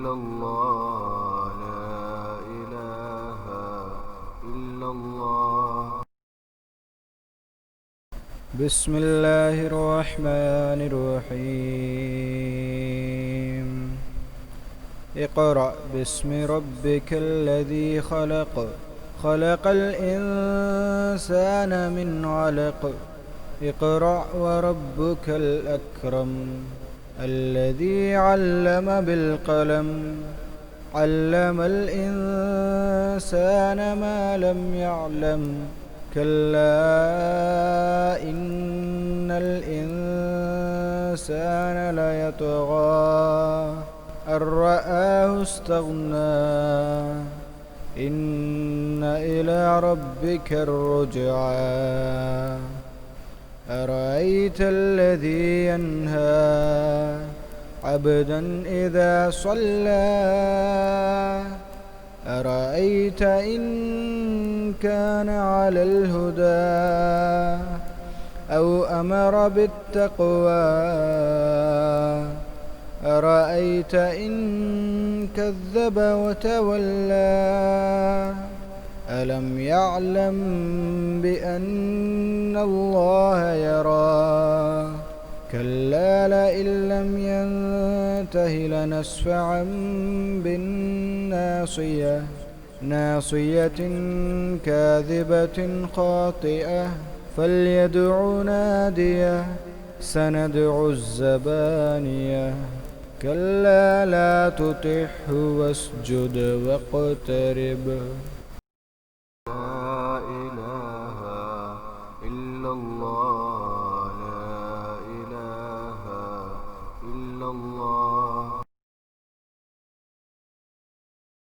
إلا الله لا إله إلا الله. بسم الله الرحمن الرحيم. اقرأ باسم ربك الذي خلق، خلق الإنسان من علق. اقرأ وربك الأكرم الذي علم بالقلم، علم الإنسان ما لم يعلم. كلا إن الإنسان ليطغى أن رآه استغنى. إن إلى ربك الرجعى. أرأيت الذي ينهى عبدا إذا صلى. أرأيت إن كان على الهدى أو أمر بالتقوى. أرأيت إن كذب وتولى. ألم يعلم بأن الله يرى. كلا لئن لم ينته لنسفعا بالناصية، ناصية كاذبة خاطئة. فليدع ناديه سندع الزبانية. كلا لا تطعه واسجد واقترب. لا إله إلا الله لا إله إلا الله.